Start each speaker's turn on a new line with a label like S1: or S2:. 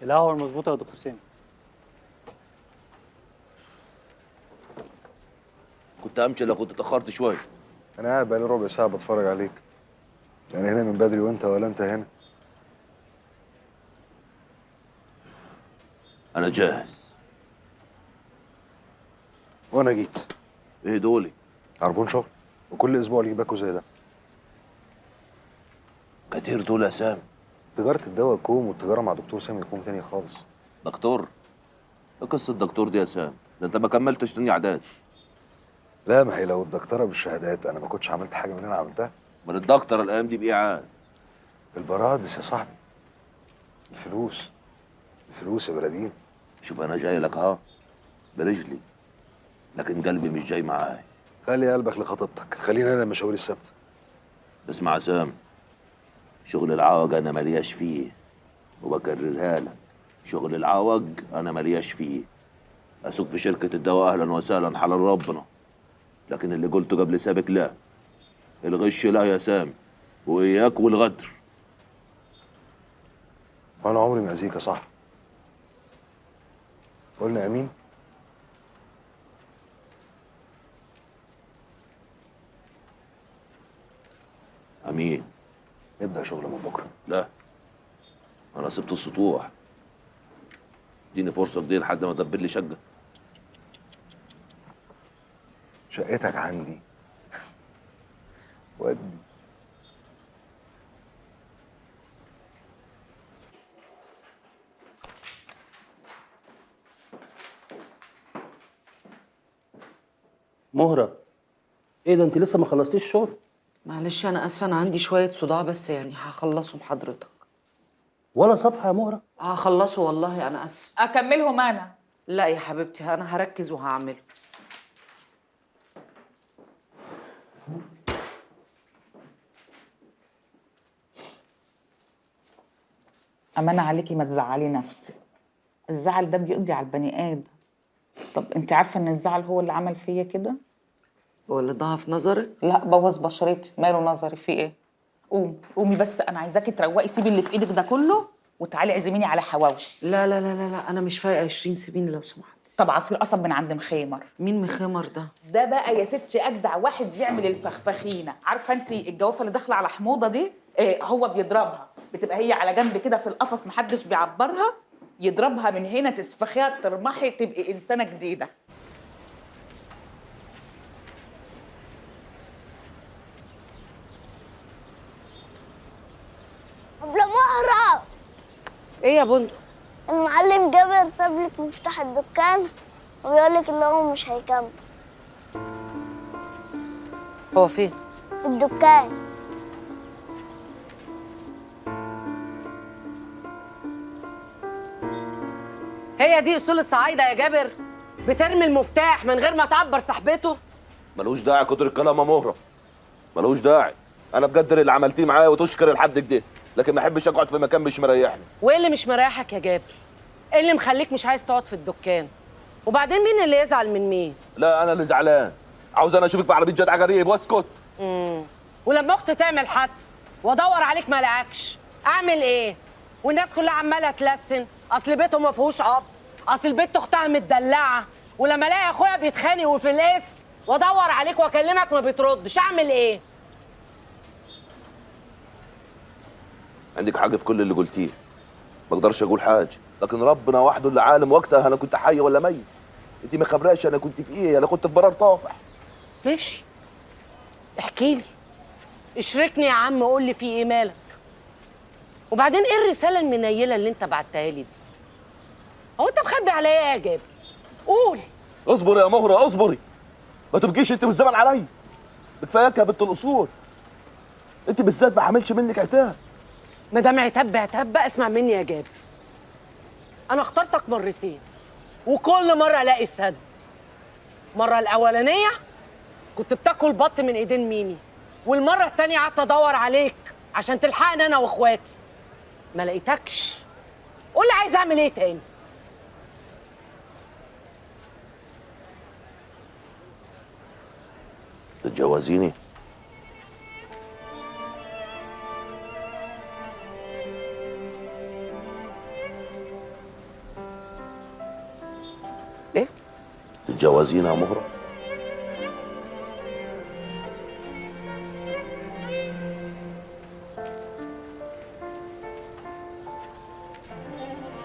S1: القهوة المظبوطة يا دكتور سامي.
S2: كنت امشي لو كنت اتاخرت شويه.
S3: انا قاعد بقالي ربع ساعه بتفرج عليك. يعني هنا من بدري وانت ولا انت هنا؟
S2: انا جاهز.
S3: وانا جيت.
S2: ايه دولي؟
S3: عربون شغل، وكل اسبوع ليك باكو زي ده.
S2: كتير دول يا سامي.
S3: تجاره الدواء كوم، والتجاره مع دكتور سامي كوم تاني خالص.
S2: دكتور؟ ايه قصه الدكتور دي يا سامي؟ ده انت ما كملتش تاني اعداد.
S3: لا، ما هي لو الدكتوره بالشهادات انا ما كنتش عملت حاجه من اللي انا عملتها.
S2: من الدكتور الايام دي بايه عاد؟
S3: البرادس يا صاحبي. الفلوس. الفلوس يا بلدين.
S2: شوف انا جاي لك اهو برجلي، لكن قلبي مش جاي معاي.
S3: خلي قلبك لخطيبتك، خلينا انا مشاوير السبت.
S2: اسمع يا سامي، شغل العوج انا ملياش فيه، وبكررها لك، شغل العوج انا ملياش فيه. اسوق في شركه الدواء اهلا وسهلا حلال ربنا، لكن اللي قلته قبل سابق لا. الغش لا يا سامي، واياك والغدر.
S3: وانا عمري ما اذيك يا صاحبي. قلنا امين.
S2: امين.
S3: نبدا شغل من بكره.
S2: لا، انا سبت السطوح. اديني فرصه جديده لحد ما ادبر لي شقه.
S3: شقتك عندي. ودي.
S4: مهرة، ايه ده انت لسه ما خلصتيش الشغل؟
S5: معلش انا اسفه، انا عندي شويه صداع بس يعني هخلصه بحضرتك.
S4: ولا صفحة يا مهرة؟
S5: هخلصه والله، انا اسفه.
S6: اكملهم انا.
S5: لا يا حبيبتي، انا هركز وهعمله.
S6: امانه عليكي ما تزعلي نفسك، الزعل ده بيقضي على البني ادم. طب انت عارفه ان الزعل هو اللي عمل فيا كده؟
S5: هو اللي ضعف نظرك؟
S6: لا، بوظ بشرتي. ماله نظري في ايه؟ قومي بس، انا عايزاكي تروقي، سيبي اللي في ايدك ده كله وتعالي اعزميني على حواوشي.
S5: لا لا لا لا لا، انا مش فايقه. 20 سيبيني لو سمحت.
S6: طب عصير قصب من عند مخيمر.
S5: مين مخمر ده؟
S6: ده بقى يا ستي اجدع واحد يعمل الفخفخينه. عارفه انت الجوافه اللي داخله على حموضه دي؟ هو بيضربها، بتبقى هي على جنب كده في القفص محدش بيعبرها، يضربها من هنا تسفخيها ترمحي تبقي انسانه جديده.
S7: أبلة مهرة،
S5: ايه يا بندق؟
S7: المعلم جابر ساب لك مفتاح الدكان وبيقول لك ان هو مش هيكمل.
S5: هو فين؟
S7: في الدكان.
S8: هي دي اصول الصعايده يا جابر؟ بترمي المفتاح من غير ما تعبر صاحبته؟
S2: ملوش داعي كتر الكلام يا مهره، ملوش داعي. انا بقدر اللي عملتيه معايا وتشكر لحد كده، لكن ما احبش اقعد في مكان مش مريحني.
S8: وايه اللي مش مريحك يا جابر؟ ايه اللي مخليك مش عايز تقعد في الدكان؟ وبعدين مين اللي يزعل من مين؟
S2: لا انا اللي زعلان، عاوز انا اشوفك في عربيه جدع غريب واسكت.
S8: ولما اختي تعمل حادثه وادور عليك ما الاقيكش، اعمل ايه؟ والناس كلها عماله تلسن، اصل بيته ما فيهوش اب، اصل البت اختها متدلعه، ولما الاقي اخويا بيتخانق وفي الاسم وادور عليك واكلمك ما بتردش، اعمل ايه؟
S2: عندك حاجه في كل اللي قلتيه، ما اقدرش اقول حاجه، لكن ربنا وحده اللي عالم وقتها انا كنت حي ولا ميت. انت ما خبراش انا كنت في ايه، انا كنت في برار طافح.
S8: ماشي، احكي لي، اشركني يا عم، قول لي في ايه، مالك؟ وبعدين ايه الرساله المنيله اللي انت بعتها لي دي؟ هو انت مخبي عليا ايه يا جابر؟ قول.
S2: اصبري يا مهره اصبري، ما تبقيش انت والزمن عليا، بكفاياك يا بنت الاصول. انت بالذات ما عملش منك عتاب.
S8: ما دام عتاب بعتاب بقى، اسمع مني يا جابر، انا اخترتك مرتين وكل مره الاقي سد. المره الاولانيه كنت بتاكل بط من ايدين ميمي، والمره التانيه قعدت ادور عليك عشان تلحقني انا واخواتي، ما لقيتكش. قول لي عايز اعمل ايه تاني؟
S2: تتجوزيني؟ تتجوزينا يا مهرة؟